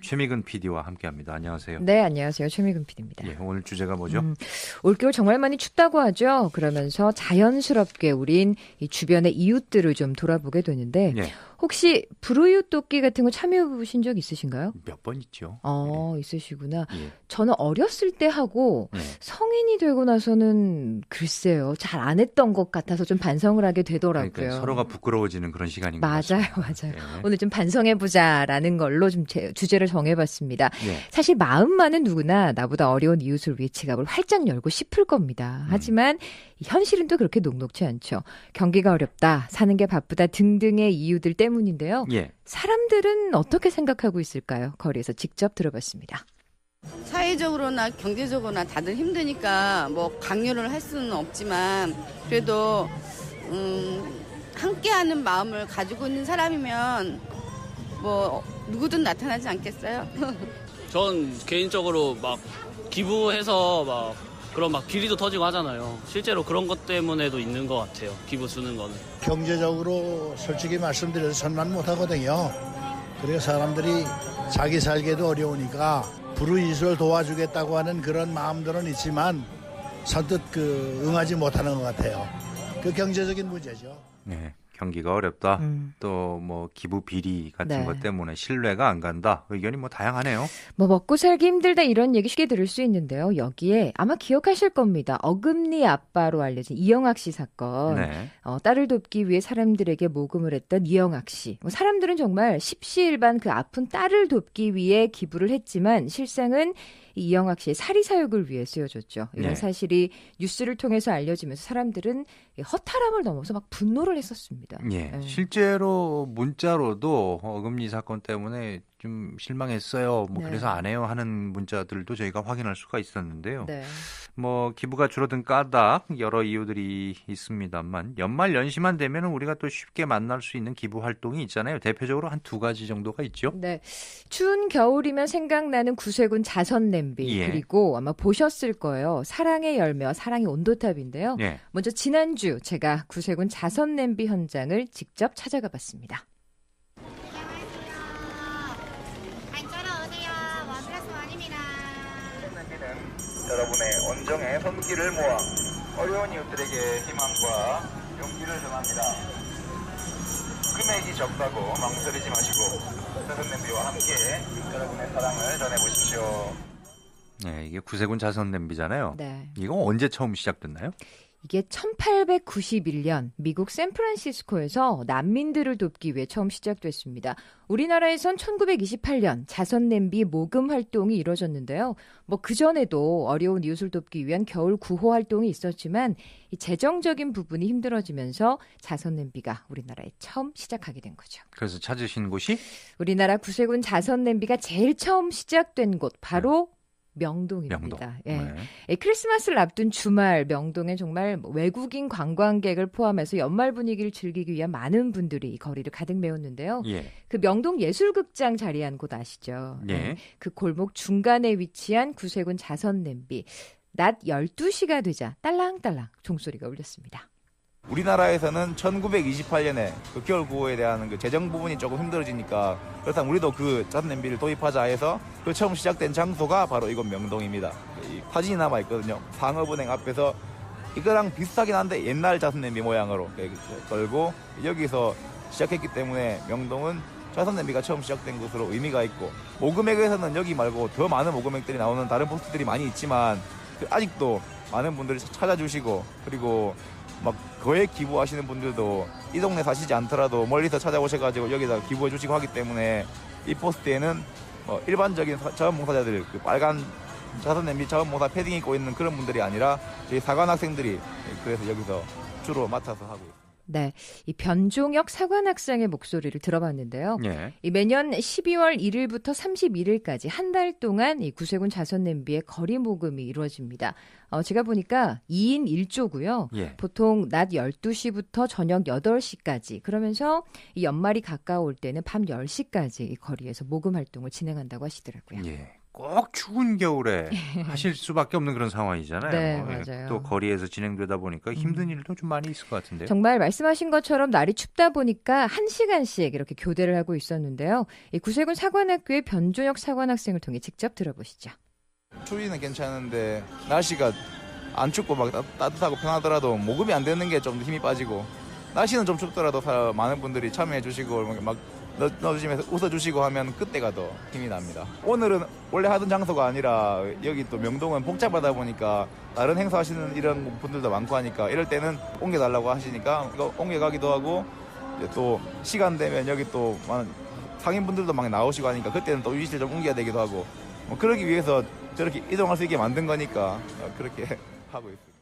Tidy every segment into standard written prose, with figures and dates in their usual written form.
최미근 PD와 함께합니다. 안녕하세요. 네, 안녕하세요. 최미근 PD입니다. 예, 오늘 주제가 뭐죠? 올겨울 정말 많이 춥다고 하죠. 그러면서 자연스럽게 우린 이 주변의 이웃들을 좀 돌아보게 되는데 예. 혹시 불우이웃 돕기 같은 거 참여해 보신 적 있으신가요? 몇 번 있죠. 있으시구나. 예. 저는 어렸을 때 하고 예. 성인이 되고 나서는 글쎄요. 잘 안 했던 것 같아서 좀 반성을 하게 되더라고요. 그러니까 서로가 부끄러워지는 그런 시간인 것 맞아요, 같습니다. 맞아요. 예. 오늘 좀 반성해보자라는 걸로 좀 주제를 정해봤습니다. 예. 사실 마음만은 누구나 나보다 어려운 이웃을 위해 지갑을 활짝 열고 싶을 겁니다. 하지만 현실은 또 그렇게 녹록지 않죠. 경기가 어렵다, 사는 게 바쁘다 등등의 이유들 때문인데요. 예. 사람들은 어떻게 생각하고 있을까요? 거리에서 직접 들어봤습니다. 사회적으로나 경제적으로나 다들 힘드니까 뭐 강요를 할 수는 없지만 그래도 함께하는 마음을 가지고 있는 사람이면 뭐 누구든 나타나지 않겠어요? 전 개인적으로 막 기부해서 막 그런 막 비리도 터지고 하잖아요. 실제로 그런 것 때문에도 있는 것 같아요. 기부 주는 거는. 경제적으로 솔직히 말씀드려서 전만 못하거든요. 그래서 사람들이 자기 살기도 어려우니까 불우이웃을 도와주겠다고 하는 그런 마음들은 있지만 선뜻 응하지 못하는 것 같아요. 그 경제적인 문제죠. 네. 경기가 어렵다. 또 뭐 기부 비리 같은 네. 것 때문에 신뢰가 안 간다. 의견이 뭐 다양하네요. 뭐 먹고 살기 힘들다 이런 얘기 쉽게 들을 수 있는데요. 여기에 아마 기억하실 겁니다. 어금니 아빠로 알려진 이영학 씨 사건. 네. 딸을 돕기 위해 사람들에게 모금을 했던 이영학 씨. 사람들은 정말 십시일반 그 아픈 딸을 돕기 위해 기부를 했지만 실상은 이영학 씨의 사리사욕을 위해 쓰여졌죠. 이런 네. 사실이 뉴스를 통해서 알려지면서 사람들은 허탈함을 넘어서 막 분노를 했었습니다. 예. 네. 실제로 문자로도 어금니 사건 때문에 좀 실망했어요. 뭐 네. 그래서 안 해요 하는 문자들도 저희가 확인할 수가 있었는데요. 네. 뭐 기부가 줄어든 까닭 여러 이유들이 있습니다만 연말 연시만 되면 우리가 또 쉽게 만날 수 있는 기부 활동이 있잖아요. 대표적으로 한 두 가지 정도가 있죠. 네. 추운 겨울이면 생각나는 구세군 자선 냄비 예. 그리고 아마 보셨을 거예요. 사랑의 열매와 사랑의 온도탑인데요. 예. 먼저 지난주 제가 구세군 자선 냄비 현장을 직접 찾아가 봤습니다. 여러분의 온정의 손길을 모아 어려운 이웃들에게 희망과 용기를 전합니다. 금액이 적다고 망설이지 마시고 자선냄비와 함께 여러분의 사랑을 전해보십시오. 네, 이게 구세군 자선 냄비잖아요. 네. 이거 언제 처음 시작됐나요? 이게 1891년 미국 샌프란시스코에서 난민들을 돕기 위해 처음 시작됐습니다. 우리나라에선 1928년 자선 냄비 모금 활동이 이뤄졌는데요. 뭐 그전에도 어려운 이웃을 돕기 위한 겨울 구호 활동이 있었지만 이 재정적인 부분이 힘들어지면서 자선 냄비가 우리나라에 처음 시작하게 된 거죠. 그래서 찾으신 곳이 우리나라 구세군 자선 냄비가 제일 처음 시작된 곳 바로 명동입니다. 명동. 예. 네. 이 크리스마스를 앞둔 주말 명동에 정말 외국인 관광객을 포함해서 연말 분위기를 즐기기 위한 많은 분들이 이 거리를 가득 메웠는데요. 예. 그 명동 예술극장 자리한 곳 아시죠? 예. 그 골목 중간에 위치한 구세군 자선 냄비. 낮 12시가 되자 딸랑딸랑 종소리가 울렸습니다. 우리나라에서는 1928년에 그 겨울 구호에 대한 그 재정 부분이 조금 힘들어지니까 그렇다면 우리도 그 자선 냄비를 도입하자 해서 그 처음 시작된 장소가 바로 이곳 명동입니다. 이 사진이 남아 있거든요. 상업은행 앞에서 이거랑 비슷하긴 한데 옛날 자선 냄비 모양으로 걸고 여기서 시작했기 때문에 명동은 자선 냄비가 처음 시작된 곳으로 의미가 있고 모금액에서는 여기 말고 더 많은 모금액들이 나오는 다른 포스트들이 많이 있지만 아직도 많은 분들이 찾아주시고 그리고 막 거액 기부하시는 분들도 이 동네 사시지 않더라도 멀리서 찾아오셔가지고 여기다 기부해 주시고 하기 때문에 이 포스트에는 일반적인 자원봉사자들 그 빨간 자선 냄비 자원봉사 패딩 입고 있는 그런 분들이 아니라 저희 사관 학생들이 그래서 여기서 주로 맡아서 하고 있습니다. 네, 이 변종혁 사관학생의 목소리를 들어봤는데요. 예. 이 매년 12월 1일부터 31일까지 한 달 동안 이 구세군 자선 냄비의 거리 모금이 이루어집니다. 제가 보니까 2인 1조고요. 예. 보통 낮 12시부터 저녁 8시까지 그러면서 이 연말이 가까울 때는 밤 10시까지 이 거리에서 모금 활동을 진행한다고 하시더라고요. 예. 꼭 추운 겨울에 하실 수밖에 없는 그런 상황이잖아요. 네, 예, 맞아요. 또 거리에서 진행되다 보니까 힘든 일도 좀 많이 있을 것 같은데요. 정말 말씀하신 것처럼 날이 춥다 보니까 1시간씩 이렇게 교대를 하고 있었는데요. 이 구세군 사관학교의 변준혁 사관학생을 통해 직접 들어보시죠. 추위는 괜찮은데 날씨가 안 춥고 막 따뜻하고 편하더라도 모금이 안 되는 게 좀 힘이 빠지고, 날씨는 좀 춥더라도 많은 분들이 참여해 주시고 막 넣어주시면서 웃어주시고 하면 그때가 더 힘이 납니다. 오늘은 원래 하던 장소가 아니라 여기 또 명동은 복잡하다 보니까 다른 행사 하시는 이런 분들도 많고 하니까 이럴 때는 옮겨달라고 하시니까 이거 옮겨가기도 하고, 이제 또 시간 되면 여기 또 많은 상인분들도 막 나오시고 하니까 그때는 또 위치를 좀 옮겨야 되기도 하고, 뭐 그러기 위해서 저렇게 이동할 수 있게 만든 거니까 그렇게 하고 있습니다.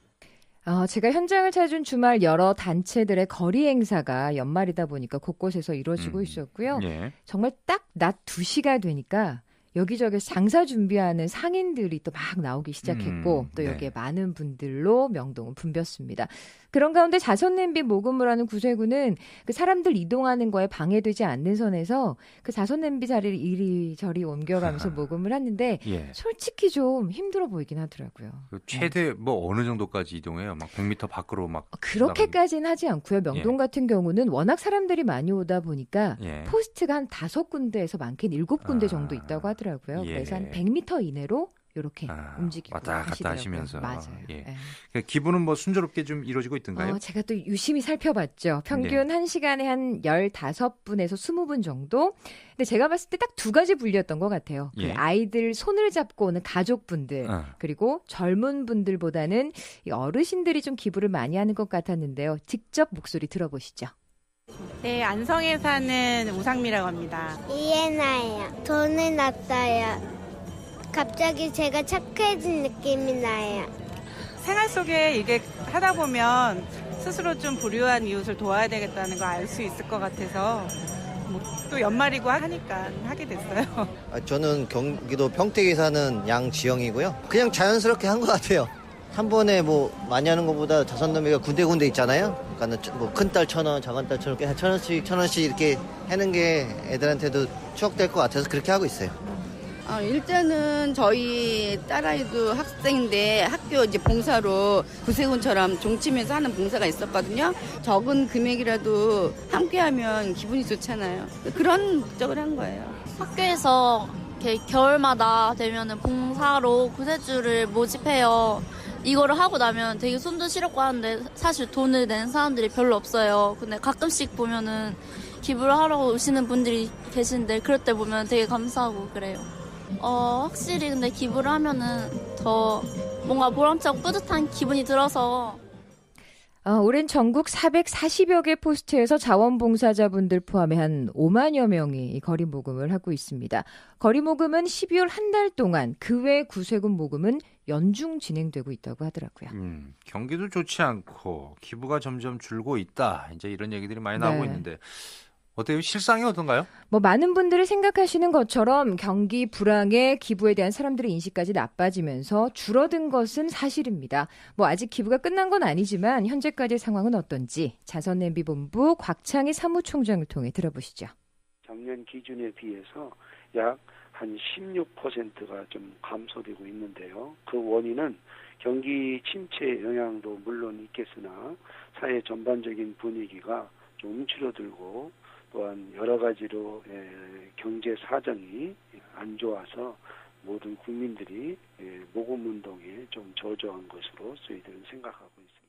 제가 현장을 찾은 주말 여러 단체들의 거리 행사가 연말이다 보니까 곳곳에서 이루어지고 있었고요. 예. 정말 딱 낮 2시가 되니까 여기저기서 장사 준비하는 상인들이 또 막 나오기 시작했고 또 여기에 네. 많은 분들로 명동은 붐볐습니다. 그런 가운데 자선냄비 모금을 하는 구세군은 그 사람들 이동하는 거에 방해되지 않는 선에서 그 자선냄비 자리를 이리저리 옮겨가면서 모금을 했는데 예. 솔직히 좀 힘들어 보이긴 하더라고요. 그 최대 뭐 어느 정도까지 이동해요? 막 100m 밖으로 막 그렇게까지는 하지 않고요. 명동 예. 같은 경우는 워낙 사람들이 많이 오다 보니까 예. 포스트가 한 5군데에서 많게는 7군데 아, 정도 있다고 하더라고요. 예. 그래서 한 100m 이내로 이렇게 움직이고 왔다 갔다 하시더라고요. 하시면서. 맞아요. 예. 예. 기분은 뭐 순조롭게 좀 이루어지고 있던가요? 제가 또 유심히 살펴봤죠. 평균 1시간에 한 15분에서 20분 정도. 근데 제가 봤을 때 딱 2가지 분류였던 것 같아요. 그 예. 아이들 손을 잡고 오는 가족분들 그리고 젊은 분들보다는 이 어르신들이 좀 기부를 많이 하는 것 같았는데요. 직접 목소리 들어보시죠. 네, 안성에 사는 우상미라고 합니다. 이해나요. 돈을 놨어요. 갑자기 제가 착해진 느낌이 나요. 생활 속에 이게 하다 보면 스스로 좀 불우한 이웃을 도와야 되겠다는 걸 알 수 있을 것 같아서 또 연말이고 하니까 하게 됐어요. 저는 경기도 평택에 사는 양지영이고요. 그냥 자연스럽게 한 것 같아요. 한 번에 뭐 많이 하는 것보다 자선냄비가 군데군데 있잖아요. 그러니까 뭐 큰딸 1,000원, 작은딸 1,000원, 한 1,000원씩 이렇게 하는 게 애들한테도 추억될 것 같아서 그렇게 하고 있어요. 일단은 저희 딸아이도 학생인데 학교 이제 봉사로 구세군처럼 종치면서 하는 봉사가 있었거든요. 적은 금액이라도 함께하면 기분이 좋잖아요. 그런 목적을 한 거예요. 학교에서 이렇게 겨울마다 되면은 봉사로 구세주를 모집해요. 이거를 하고 나면 되게 손도 시렵고 하는데 사실 돈을 낸 사람들이 별로 없어요. 근데 가끔씩 보면은 기부를 하러 오시는 분들이 계신데 그럴 때 보면 되게 감사하고 그래요. 확실히 근데 기부를 하면은 더 뭔가 보람차고 뿌듯한 기분이 들어서 올해는 전국 440여 개 포스트에서 자원봉사자분들 포함해 한 5만여 명이 이 거리 모금을 하고 있습니다. 거리 모금은 12월 한 달 동안 그 외 구세군 모금은 연중 진행되고 있다고 하더라고요. 경기도 좋지 않고 기부가 점점 줄고 있다. 이제 이런 얘기들이 많이 나오고 있는데 어때요? 실상이 어떤가요? 많은 분들이 생각하시는 것처럼 경기 불황에 기부에 대한 사람들의 인식까지 나빠지면서 줄어든 것은 사실입니다. 아직 기부가 끝난 건 아니지만 현재까지의 상황은 어떤지 자선냄비본부 곽창희 사무총장을 통해 들어보시죠. 작년 기준에 비해서 약 한 16%가 좀 감소되고 있는데요. 그 원인은 경기 침체 영향도 물론 있겠으나 사회 전반적인 분위기가 좀 움츠러들고 또한 여러 가지로 경제 사정이 안 좋아서 모든 국민들이 모금 운동에 좀 저조한 것으로 저희들은 생각하고 있습니다.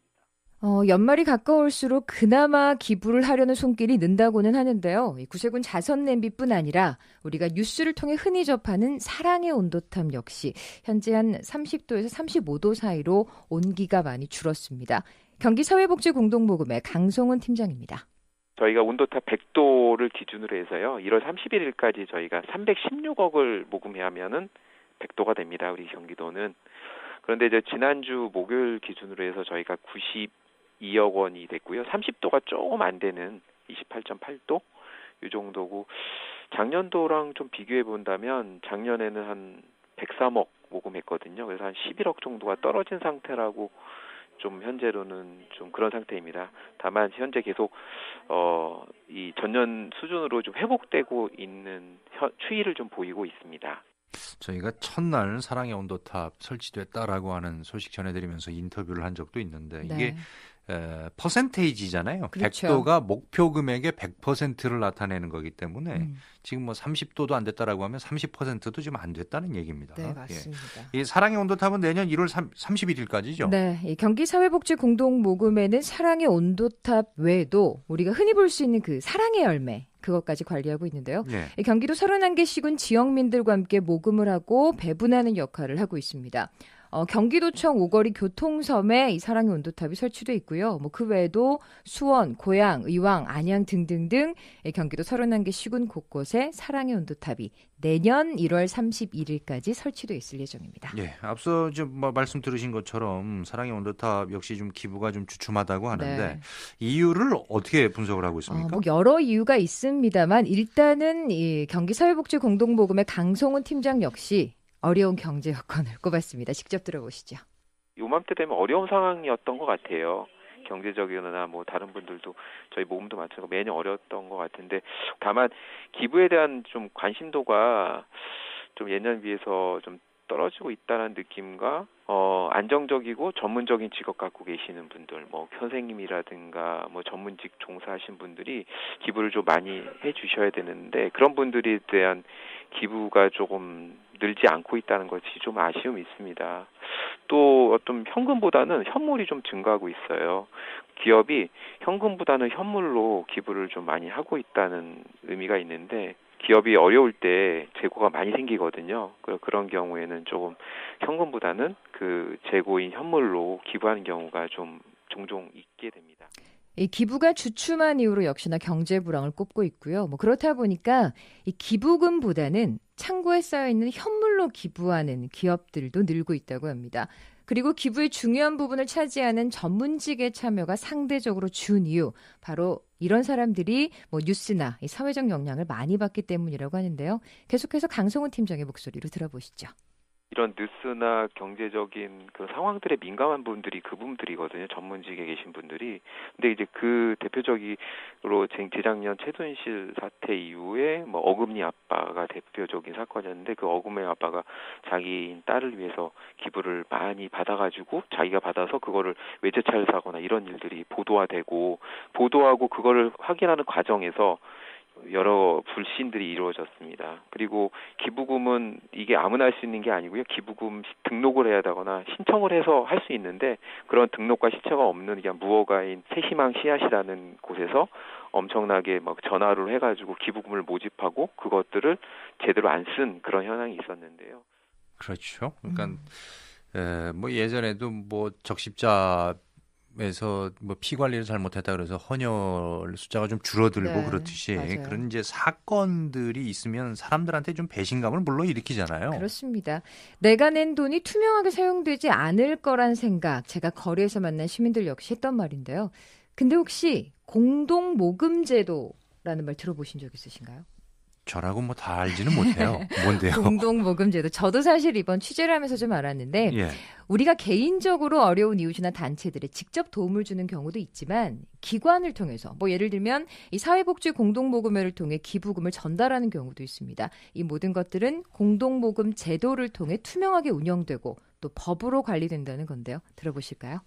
연말이 가까울수록 그나마 기부를 하려는 손길이 는다고는 하는데요. 이 구세군 자선냄비뿐 아니라 우리가 뉴스를 통해 흔히 접하는 사랑의 온도탑 역시 현재 한 30도에서 35도 사이로 온기가 많이 줄었습니다. 경기 사회복지공동모금의 강성훈 팀장입니다. 저희가 온도탑 100도를 기준으로 해서요. 1월 31일까지 저희가 316억을 모금해야 하면은 100도가 됩니다. 우리 경기도는. 그런데 이제 지난주 목요일 기준으로 해서 저희가 92억 원이 됐고요. 30도가 조금 안 되는 28.8도 이 정도고 작년도랑 좀 비교해 본다면 작년에는 한 103억 모금했거든요. 그래서 한 11억 정도가 떨어진 상태라고 좀 현재로는 좀 그런 상태입니다. 다만 현재 계속 이 전년 수준으로 좀 회복되고 있는 추이를 좀 보이고 있습니다. 저희가 첫날 사랑의 온도탑 설치됐다라고 하는 소식 전해드리면서 인터뷰를 한 적도 있는데 이게 퍼센테이지잖아요. 그렇죠. 100도가 목표 금액의 100%를 나타내는 거기 때문에 지금 뭐 30도도 안 됐다라고 하면 30%도 지금 안 됐다는 얘기입니다. 네, 맞습니다. 이 사랑의 온도탑은 내년 1월 31일까지죠. 네, 이 경기사회복지 공동모금에는 사랑의 온도탑 외에도 우리가 흔히 볼 수 있는 그 사랑의 열매 그것까지 관리하고 있는데요. 네. 이 경기도 31개 시군 지역민들과 함께 모금을 하고 배분하는 역할을 하고 있습니다. 경기도청 오거리 교통섬에 이 사랑의 온도탑이 설치돼 있고요. 뭐 그 외에도 수원, 고양, 의왕, 안양 등등등 경기도 31개 시군 곳곳에 사랑의 온도탑이 내년 1월 31일까지 설치돼 있을 예정입니다. 예, 앞서 좀 말씀 들으신 것처럼 사랑의 온도탑 역시 좀 기부가 좀 주춤하다고 하는데 네. 이유를 어떻게 분석을 하고 있습니까? 뭐 여러 이유가 있습니다만 일단은 이 경기사회복지 공동모금의 강성훈 팀장 역시 어려운 경제 여건을 꼽았습니다. 직접 들어보시죠. 요맘때 되면 어려운 상황이었던 것 같아요. 경제적이거나 뭐 다른 분들도 저희 모금도 마찬가지로 매년 어려웠던 것 같은데 다만 기부에 대한 좀 관심도가 좀 예년 비해서 좀 떨어지고 있다는 느낌과 안정적이고 전문적인 직업 갖고 계시는 분들, 뭐 선생님이라든가 뭐 전문직 종사하신 분들이 기부를 좀 많이 해주셔야 되는데 그런 분들에 대한 기부가 조금 늘지 않고 있다는 것이 좀 아쉬움이 있습니다. 또 어떤 현금보다는 현물이 좀 증가하고 있어요. 기업이 현금보다는 현물로 기부를 좀 많이 하고 있다는 의미가 있는데 기업이 어려울 때 재고가 많이 생기거든요. 그런 경우에는 조금 현금보다는 그 재고인 현물로 기부하는 경우가 좀 종종 있게 됩니다. 이 기부가 주춤한 이유로 역시나 경제 불황을 꼽고 있고요. 뭐 그렇다 보니까 이 기부금보다는 창고에 쌓여 있는 현물로 기부하는 기업들도 늘고 있다고 합니다. 그리고 기부의 중요한 부분을 차지하는 전문직의 참여가 상대적으로 준 이유, 바로 이런 사람들이 뭐 뉴스나 이 사회적 영향을 많이 받기 때문이라고 하는데요. 계속해서 강성훈 팀장의 목소리로 들어보시죠. 이런 뉴스나 경제적인 그 상황들에 민감한 분들이 그분들이거든요. 전문직에 계신 분들이. 근데 이제 그 대표적으로 재작년 최순실 사태 이후에 뭐 어금니 아빠가 대표적인 사건이었는데 그 어금니 아빠가 자기 딸을 위해서 기부를 많이 받아가지고 자기가 받아서 그거를 외제차를 사거나 이런 일들이 보도하고 그거를 확인하는 과정에서 여러 불신들이 이루어졌습니다. 그리고 기부금은 이게 아무나 할 수 있는 게 아니고요. 기부금 등록을 해야 하거나 신청을 해서 할 수 있는데 그런 등록과 신청가 없는 그냥 무허가인 새희망 씨앗이라는 곳에서 엄청나게 막 전화를 해가지고 기부금을 모집하고 그것들을 제대로 안 쓴 그런 현황이 있었는데요. 그렇죠. 그러니까 뭐 예전에도 뭐 적십자 에서 뭐 피 관리를 잘못했다 그래서 헌혈 숫자가 좀 줄어들고 네, 그렇듯이 맞아요. 그런 이제 사건들이 있으면 사람들한테 좀 배신감을 물론 일으키잖아요. 그렇습니다. 내가 낸 돈이 투명하게 사용되지 않을 거란 생각, 제가 거리에서 만난 시민들 역시 했던 말인데요. 근데 혹시 공동모금제도라는 말 들어보신 적 있으신가요? 저라고 뭐 다 알지는 못해요. 뭔데요? 공동모금제도. 저도 사실 이번 취재를 하면서 좀 알았는데 예. 우리가 개인적으로 어려운 이웃이나 단체들에 직접 도움을 주는 경우도 있지만 기관을 통해서 뭐 예를 들면 이 사회복지 공동모금회를 통해 기부금을 전달하는 경우도 있습니다. 이 모든 것들은 공동모금 제도를 통해 투명하게 운영되고 또 법으로 관리된다는 건데요. 들어보실까요?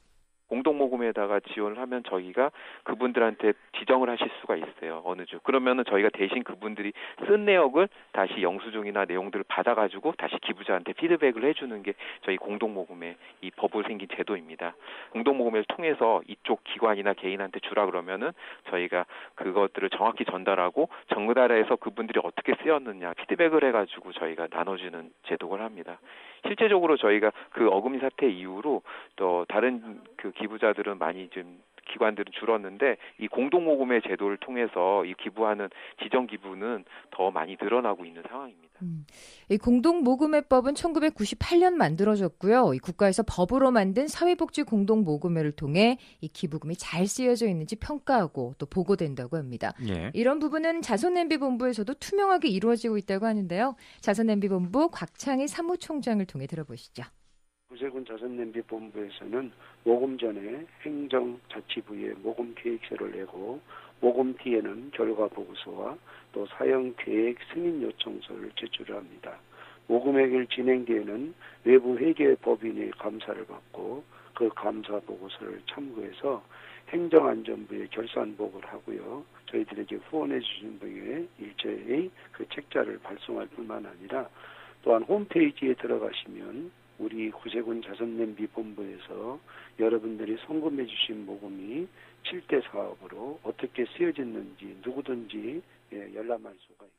공동모금에다가 지원을 하면 저희가 그분들한테 지정을 하실 수가 있어요. 어느 주. 그러면은 저희가 대신 그분들이 쓴 내역을 다시 영수증이나 내용들을 받아가지고 다시 기부자한테 피드백을 해주는 게 저희 공동모금의 이 법으로 생긴 제도입니다. 공동모금을 통해서 이쪽 기관이나 개인한테 주라 그러면은 저희가 그것들을 정확히 전달하고 전달해서 그분들이 어떻게 쓰였느냐 피드백을 해가지고 저희가 나눠주는 제도를 합니다. 실제적으로 저희가 그 어금니 사태 이후로 또 다른 그 기부자들은 많이 좀 기관들은 줄었는데 이 공동모금의 제도를 통해서 이 기부하는 지정 기부는 더 많이 늘어나고 있는 상황입니다. 이 공동모금회법은 1998년 만들어졌고요. 이 국가에서 법으로 만든 사회복지 공동모금회를 통해 이 기부금이 잘 쓰여져 있는지 평가하고 또 보고된다고 합니다. 예. 이런 부분은 자선냄비본부에서도 투명하게 이루어지고 있다고 하는데요. 자선냄비본부 곽창희 사무총장을 통해 들어보시죠. 구세군 자선냄비본부에서는 모금 전에 행정자치부에 모금 계획서를 내고 모금 뒤에는 결과 보고서와 또 사용 계획 승인 요청서를 제출합니다. 모금액을 진행 뒤에는 외부 회계법인의 감사를 받고 그 감사 보고서를 참고해서 행정안전부에 결산보고를 하고요. 저희들에게 후원해 주신 분에 일제히 그 책자를 발송할 뿐만 아니라 또한 홈페이지에 들어가시면 우리 구세군 자선냄비본부에서 여러분들이 송금해 주신 모금이 7대 사업으로 어떻게 쓰여졌는지 누구든지 열람할 수가 있고.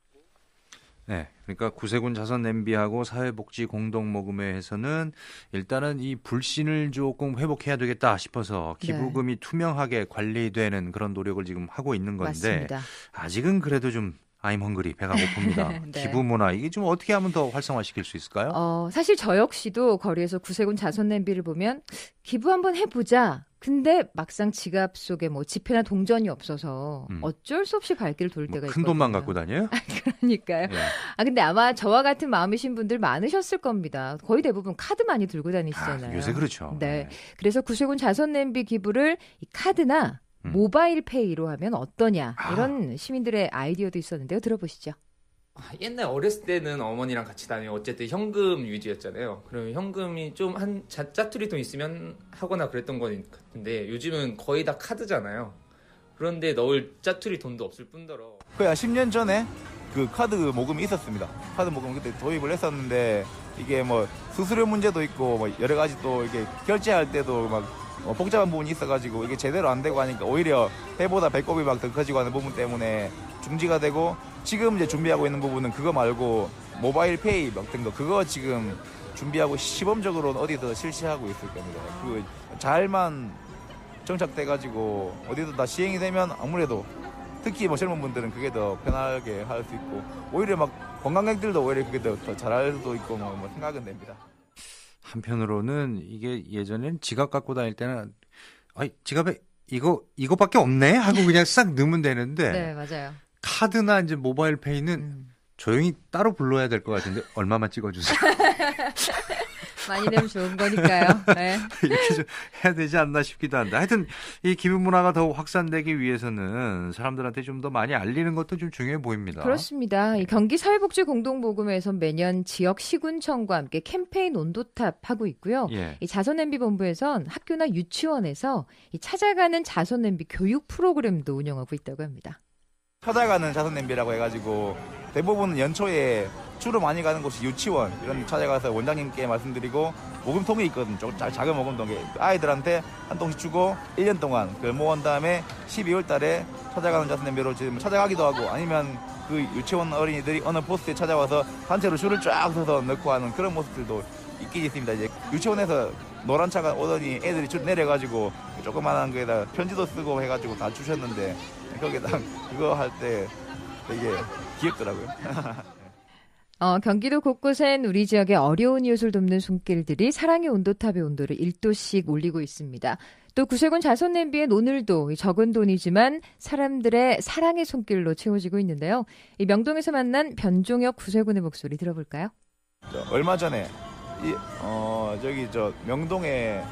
네, 그러니까 구세군 자선냄비하고 사회복지공동모금회에서는 일단은 이 불신을 조금 회복해야 되겠다 싶어서 기부금이 투명하게 관리되는 그런 노력을 지금 하고 있는 건데 맞습니다. 아직은 그래도 좀 I'm hungry, 배가 고픕니다. 네. 기부 문화 이게 좀 어떻게 하면 더 활성화시킬 수 있을까요? 사실 저 역시도 거리에서 구세군 자선냄비를 보면 기부 한번 해보자. 근데 막상 지갑 속에 뭐 지폐나 동전이 없어서 어쩔 수 없이 발길을 돌 때가 큰 있거든요. 돈만 갖고 다녀요? 그러니까요. 예. 근데 아마 저와 같은 마음이신 분들 많으셨을 겁니다. 거의 대부분 카드 많이 들고 다니시잖아요. 요새 그렇죠. 네. 그래서 구세군 자선냄비 기부를 이 카드나 모바일 페이로 하면 어떠냐 이런 시민들의 아이디어도 있었는데요. 들어보시죠. 옛날 어렸을 때는 어머니랑 같이 다니면 어쨌든 현금 위주였잖아요. 그러면 현금이 좀 한 짜투리 돈 있으면 하거나 그랬던 건 같은데 요즘은 거의 다 카드잖아요. 그런데 넣을 짜투리 돈도 없을 뿐더러. 거의 한 10년 전에 그 카드 모금이 있었습니다. 카드 모금 그때 도입을 했었는데 이게 뭐 수수료 문제도 있고 뭐 여러 가지 또 이게 결제할 때도 막 복잡한 부분이 있어가지고 이게 제대로 안 되고 하니까 오히려 해보다 배꼽이 막 더 커지고 하는 부분 때문에 중지가 되고 지금 이제 준비하고 있는 부분은 그거 말고 모바일 페이 같은 거 그거 지금 준비하고 시범적으로 어디서 실시하고 있을 겁니다. 그 잘만 정착돼가지고 어디도 다 시행이 되면 아무래도 특히 뭐 젊은 분들은 그게 더 편하게 할 수 있고 오히려 막 관광객들도 오히려 그게 더 잘할 수도 있고 뭐 생각은 됩니다. 한편으로는 이게 예전엔 지갑 갖고 다닐 때는 지갑에 이거밖에 없네 하고 그냥 싹 넣으면 되는데 네, 맞아요. 카드나 이제 모바일 페이는 조용히 따로 불러야 될 것 같은데 얼마만 찍어주세요. 많이 내면 좋은 거니까요. 네. 이렇게 좀 해야 되지 않나 싶기도 한데 하여튼 이 기부 문화가 더 확산되기 위해서는 사람들한테 좀 더 많이 알리는 것도 좀 중요해 보입니다. 그렇습니다. 이 경기 사회복지공동모금회에서 매년 지역 시군청과 함께 캠페인 온도탑 하고 있고요. 예. 이 자선냄비본부에선 학교나 유치원에서 이 찾아가는 자선냄비 교육 프로그램도 운영하고 있다고 합니다. 찾아가는 자선냄비라고 해가지고 대부분 연초에 주로 많이 가는 곳이 유치원 이런 데 찾아가서 원장님께 말씀드리고 모금통이 있거든요. 작은 모금통이 아이들한테 한 통씩 주고 1년 동안 그걸 모은 다음에 12월 달에 찾아가는 자선냄비로 지금 찾아가기도 하고 아니면 그 유치원 어린이들이 어느 포스트에 찾아와서 단체로 줄을 쫙 서서 넣고 하는 그런 모습들도 있긴 있습니다. 이제 유치원에서 노란 차가 오더니 애들이 줄 내려가지고 조그만한 거에다 편지도 쓰고 해가지고 다 주셨는데 거기다 그거 할 때 되게 귀엽더라고요. 경기도 곳곳엔 우리 지역의 어려운 이웃을 돕는 손길들이 사랑의 온도탑의 온도를 1도씩 올리고 있습니다. 또 구세군 자선냄비엔 오늘도 적은 돈이지만 사람들의 사랑의 손길로 채워지고 있는데요. 이 명동에서 만난 변종혁 구세군의 목소리 들어볼까요? 얼마 전에 저기 명동에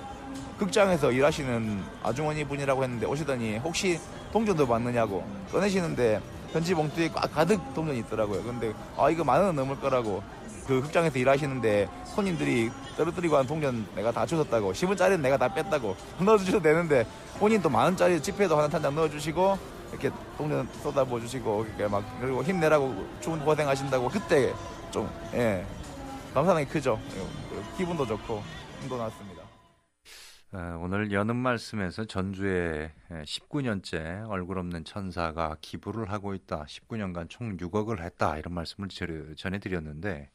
극장에서 일하시는 아주머니 분이라고 했는데 오시더니 혹시 동전도 받느냐고 꺼내시는데 편지 봉투에 꽉 가득 동전이 있더라고요. 근데 이거 10,000원 넘을 거라고 그 극장에서 일하시는데 손님들이 떨어뜨리고 한 동전 내가 다 주셨다고 10원짜리는 내가 다 뺐다고 넣어주셔도 되는데 본인도 10,000원짜리 지폐도 하나 한 장 넣어주시고 이렇게 동전 쏟아부어 주시고 그리고 힘내라고 좋은 고생하신다고 그때 좀 감사함이 크죠. 기분도 좋고 힘도 났습니다. 오늘 여는 말씀에서 전주에 19년째 얼굴 없는 천사가 기부를 하고 있다. 19년간 총 6억을 했다. 이런 말씀을 전해드렸는데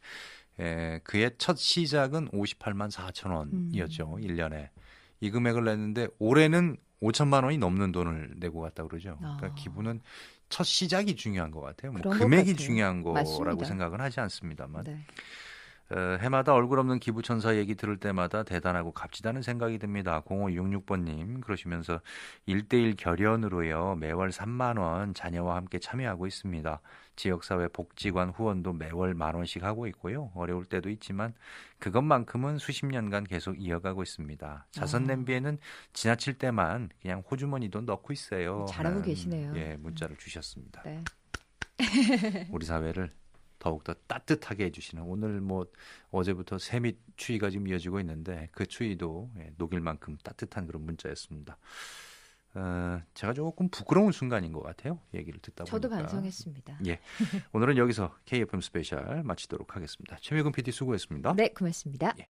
그의 첫 시작은 58만 4천 원이었죠. 1년에. 이 금액을 냈는데 올해는 5천만 원이 넘는 돈을 내고 갔다 그러죠. 그러니까 기부는 첫 시작이 중요한 것 같아요. 뭐 금액이 중요한 거라고 맞습니다. 생각은 하지 않습니다만. 네. 해마다 얼굴 없는 기부천사 얘기 들을 때마다 대단하고 값지다는 생각이 듭니다. 0566번님 그러시면서 1:1 결연으로요. 매월 3만 원 자녀와 함께 참여하고 있습니다. 지역사회 복지관 후원도 매월 10,000원씩 하고 있고요. 어려울 때도 있지만 그것만큼은 수십 년간 계속 이어가고 있습니다. 자선 냄비에는 지나칠 때만 그냥 호주머니도 넣고 있어요. 잘하고 하는, 계시네요. 예, 문자를 주셨습니다. 네. 우리 사회를 더욱더 따뜻하게 해주시는 오늘 뭐 어제부터 세미 추위가 지금 이어지고 있는데 그 추위도 녹일 만큼 따뜻한 그런 문자였습니다. 제가 조금 부끄러운 순간인 것 같아요. 얘기를 듣다 보니까. 저도 반성했습니다. 예, 오늘은 여기서 KFM 스페셜 마치도록 하겠습니다. 최미근 PD 수고했습니다. 네, 고맙습니다. 예.